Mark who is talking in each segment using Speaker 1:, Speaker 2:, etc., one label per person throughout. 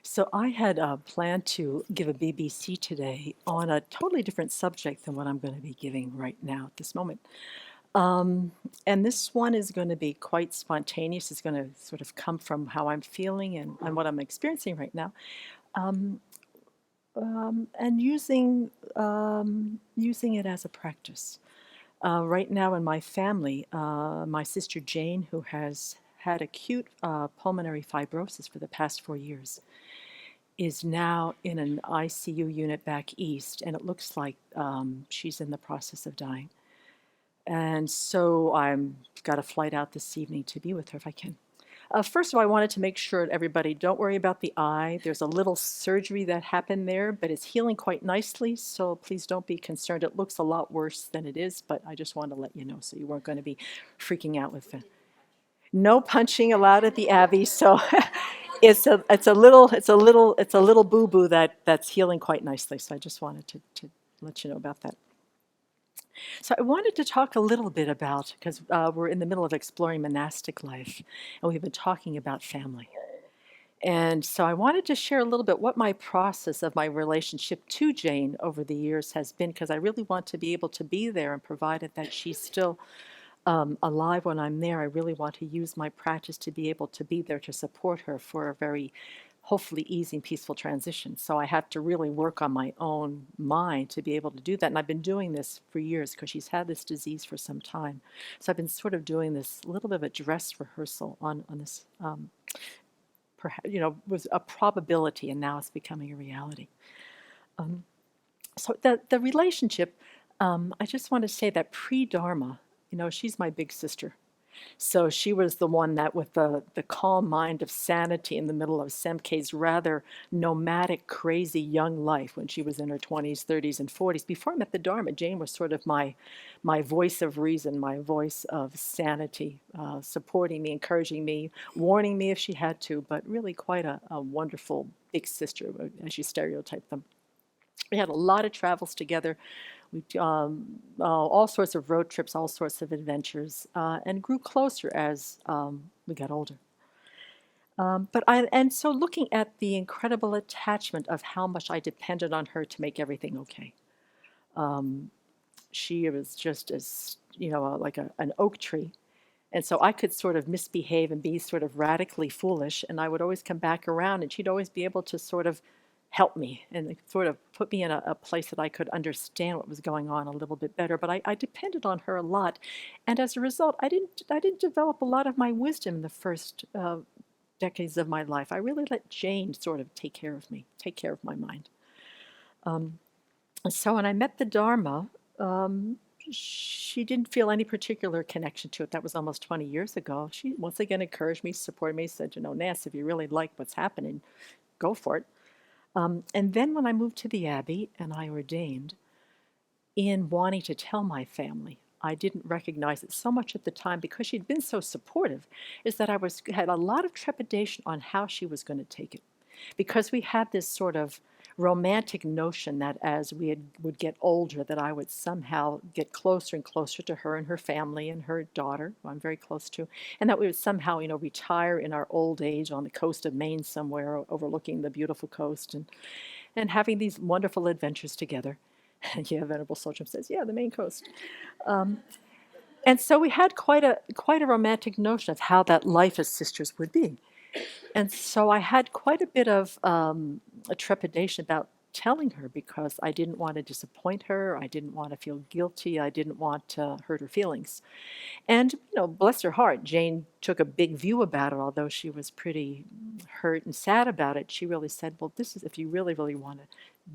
Speaker 1: So I had planned to give a BBC today on a totally different subject than what I'm going to be giving right now at this moment. Um, and this one is going to be quite spontaneous. It's going to sort of come from how I'm feeling and what I'm experiencing right now. Um, and using it as a practice. Right now in my family, my sister Jane, who has had acute pulmonary fibrosis for the past 4 years, is now in an ICU unit back east, and it looks like she's in the process of dying. And so I'm got a flight out this evening to be with her if I can. First of all, I wanted to make sure that everybody don't worry about the eye. There's a little surgery that happened there, but it's healing quite nicely, so please don't be concerned. It looks a lot worse than it is, but I just wanted to let you know so you weren't going to be freaking out with it. No punching allowed at the Abbey, so it's a little boo-boo that's healing quite nicely. So I just wanted to let you know about that. So I wanted to talk a little bit about, because we're in the middle of exploring monastic life, and we've been talking about family. And so I wanted to share a little bit what my process of my relationship to Jane over the years has been, because I really want to be able to be there, and provided that she's still alive when I'm there, I really want to use my practice to be able to be there to support her for a very, hopefully, easy and peaceful transition. So I have to really work on my own mind to be able to do that. And I've been doing this for years because she's had this disease for some time. So I've been sort of doing this little bit of a dress rehearsal on this, perhaps, was a probability, and now it's becoming a reality. Um, so the relationship, I just want to say that pre-Dharma, she's my big sister. So she was the one that, with the calm mind of sanity in the middle of Semke's rather nomadic, crazy young life when she was in her 20s, 30s, and 40s. Before I met the Dharma, Jane was sort of my voice of reason, my voice of sanity, supporting me, encouraging me, warning me if she had to, but really quite a wonderful big sister, as you stereotype them. We had a lot of travels together. We all sorts of road trips, all sorts of adventures, and grew closer as we got older. And so looking at the incredible attachment of how much I depended on her to make everything okay. Um, she was just as, like an oak tree. And so I could sort of misbehave and be sort of radically foolish, and I would always come back around, and she'd always be able to sort of help me and sort of put me in a place that I could understand what was going on a little bit better. But I depended on her a lot, and as a result, I didn't develop a lot of my wisdom in the first decades of my life. I really let Jane sort of take care of me, take care of my mind. Um, and so when I met the Dharma, she didn't feel any particular connection to it. That was almost 20 years ago. She once again encouraged me, supported me, said, Nance, if you really like what's happening, go for it. And then when I moved to the Abbey and I ordained, in wanting to tell my family, I didn't recognize it so much at the time because she'd been so supportive, is that had a lot of trepidation on how she was going to take it. Because we had this sort of romantic notion that as would get older, that I would somehow get closer and closer to her and her family and her daughter, who I'm very close to, and that we would somehow, retire in our old age on the coast of Maine somewhere, overlooking the beautiful coast, and having these wonderful adventures together. Yeah, Venerable Solchum says, yeah, the Maine coast. Um, and so we had quite a romantic notion of how that life as sisters would be. And so I had quite a bit of a trepidation about telling her because I didn't want to disappoint her. I didn't want to feel guilty. I didn't want to hurt her feelings. And, bless her heart, Jane took a big view about it, although she was pretty hurt and sad about it. She really said, well, this is, if you really, really want to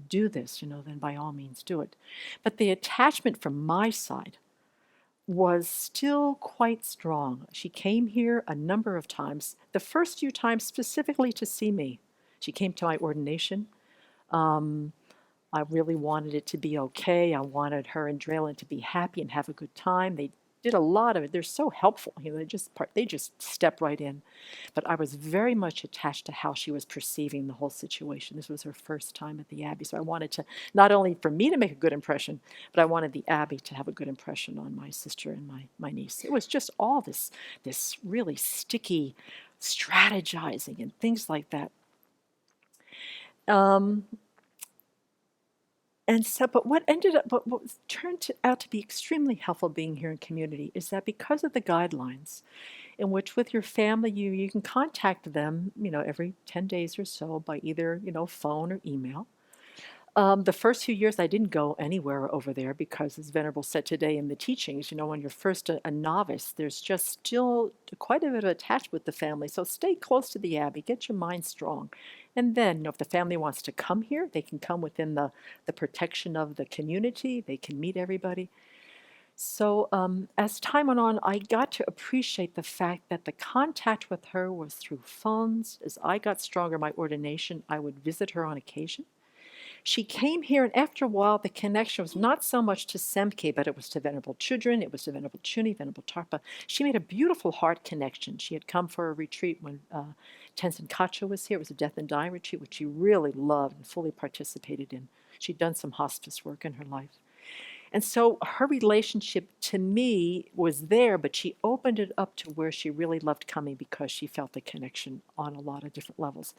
Speaker 1: do this, then by all means do it. But the attachment from my side was still quite strong. She came here a number of times, the first few times specifically to see me. She came to my ordination. Um, I really wanted it to be okay. I wanted her and Draylen to be happy and have a good time. They did a lot of it. They're so helpful. They just step right in. But I was very much attached to how she was perceiving the whole situation. This was her first time at the Abbey, so I wanted to, not only for me to make a good impression, but I wanted the Abbey to have a good impression on my sister and my niece. It was just all this really sticky strategizing and things like that. Um, and so, but what turned out to be extremely helpful being here in community is that because of the guidelines, in which with your family you can contact them, every 10 days or so by either, phone or email. The first few years, I didn't go anywhere over there because, as Venerable said today in the teachings, when you're first a novice, there's just still quite a bit of attachment with the family. So stay close to the Abbey, get your mind strong. And then, if the family wants to come here, they can come within the protection of the community, they can meet everybody. So, as time went on, I got to appreciate the fact that the contact with her was through phones. As I got stronger in my ordination, I would visit her on occasion. She came here, and after a while, the connection was not so much to Semke, but it was to Venerable Chudrin, it was to Venerable Chuni, Venerable Tarpa. She made a beautiful heart connection. She had come for a retreat when Tenzin Kacho was here. It was a death and dying retreat, which she really loved and fully participated in. She'd done some hospice work in her life. And so her relationship to me was there, but she opened it up to where she really loved coming because she felt the connection on a lot of different levels.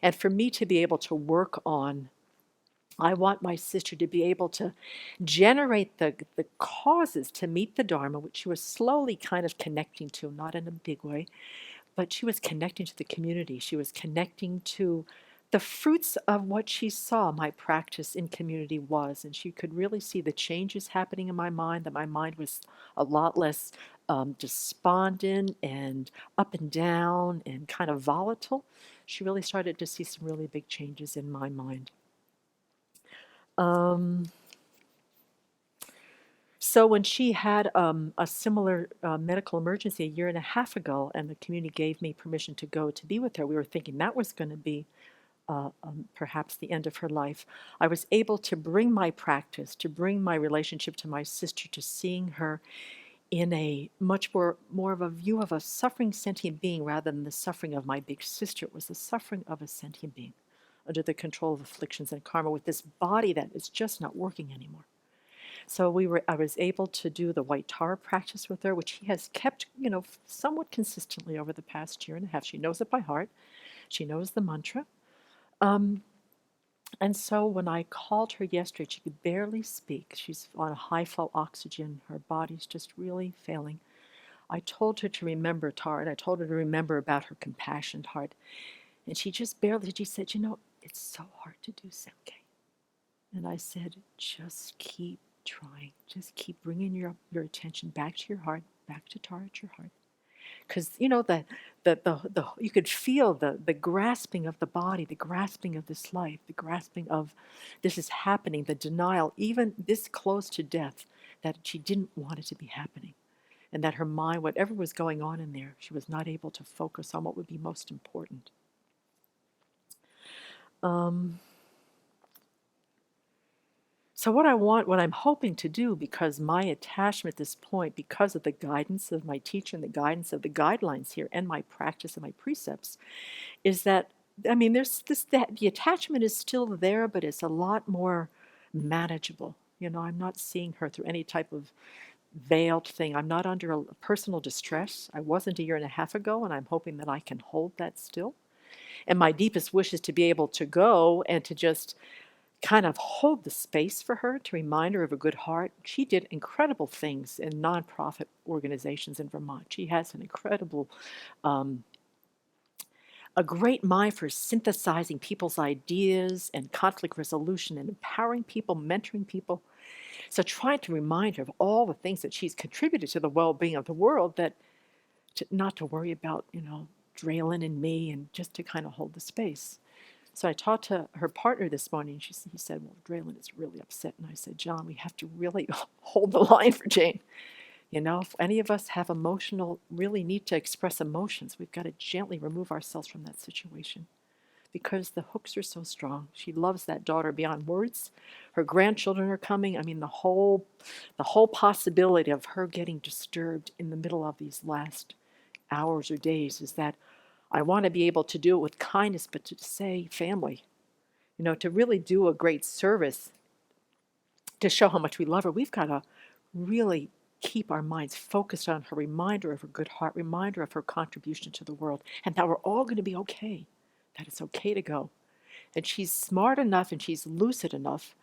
Speaker 1: And for me to be able to work on, I want my sister to be able to generate the causes to meet the Dharma, which she was slowly kind of connecting to, not in a big way, but she was connecting to the community. She was connecting to the fruits of what she saw my practice in community was. And she could really see the changes happening in my mind, that my mind was a lot less despondent and up and down and kind of volatile. She really started to see some really big changes in my mind. So when she had a similar medical emergency a year and a half ago, and the community gave me permission to go to be with her, we were thinking that was going to be perhaps the end of her life. I was able to bring my practice, to bring my relationship to my sister, to seeing her in a much more of a view of a suffering sentient being rather than the suffering of my big sister. It was the suffering of a sentient being under the control of afflictions and karma with this body that is just not working anymore. So I was able to do the white Tara practice with her, which he has kept, somewhat consistently over the past year and a half. She knows it by heart. She knows the mantra. And so when I called her yesterday, she could barely speak. She's on a high flow oxygen. Her body's just really failing. I told her to remember Tara, and I told her to remember about her compassionate heart. And she just barely, she said, it's so hard to do, Semke. And I said, just keep trying. Just keep bringing your attention back to your heart, back to Tara at your heart. Because, the you could feel the grasping of the body, the grasping of this life, the grasping of this is happening, the denial, even this close to death, that she didn't want it to be happening. And that her mind, whatever was going on in there, she was not able to focus on what would be most important. So what I'm hoping to do, because my attachment at this point, because of the guidance of my teacher and the guidance of the guidelines here and my practice and my precepts, is that, the attachment is still there, but it's a lot more manageable. I'm not seeing her through any type of veiled thing. I'm not under a personal distress. I wasn't a year and a half ago, and I'm hoping that I can hold that still. And my deepest wish is to be able to go and to just kind of hold the space for her, to remind her of a good heart. She did incredible things in nonprofit organizations in Vermont. She has an incredible, a great mind for synthesizing people's ideas and conflict resolution and empowering people, mentoring people. So trying to remind her of all the things that she's contributed to the well-being of the world, not to worry about, Draylen and me, and just to kind of hold the space. So I talked to her partner this morning. He said, well, Draylen is really upset. And I said, John, we have to really hold the line for Jane. If any of us have really need to express emotions, we've got to gently remove ourselves from that situation because the hooks are so strong. She loves that daughter beyond words. Her grandchildren are coming. The whole possibility of her getting disturbed in the middle of these last hours or days is that I want to be able to do it with kindness, but to say family, to really do a great service, to show how much we love her, we've got to really keep our minds focused on her, reminder of her good heart, reminder of her contribution to the world, and that we're all going to be okay, that it's okay to go. And she's smart enough and she's lucid enough,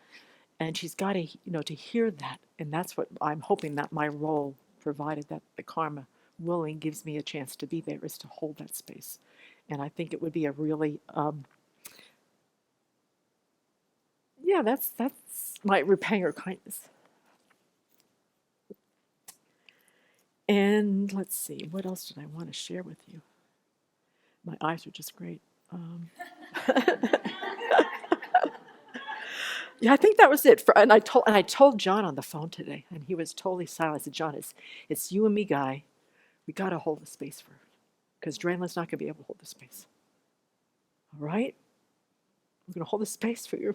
Speaker 1: and she's got to, to hear that. And that's what I'm hoping that my role, provided that the karma willing gives me a chance to be there, is to hold that space. And I think it would be a really, yeah, that's my repaying her kindness. And let's see, what else did I want to share with you? My eyes are just great. Yeah, I think that was it. And I told John on the phone today, and he was totally silent. I said, John, it's you and me, guy. We got to hold the space for her, because Draylin's not going to be able to hold the space. All right? We're going to hold the space for you.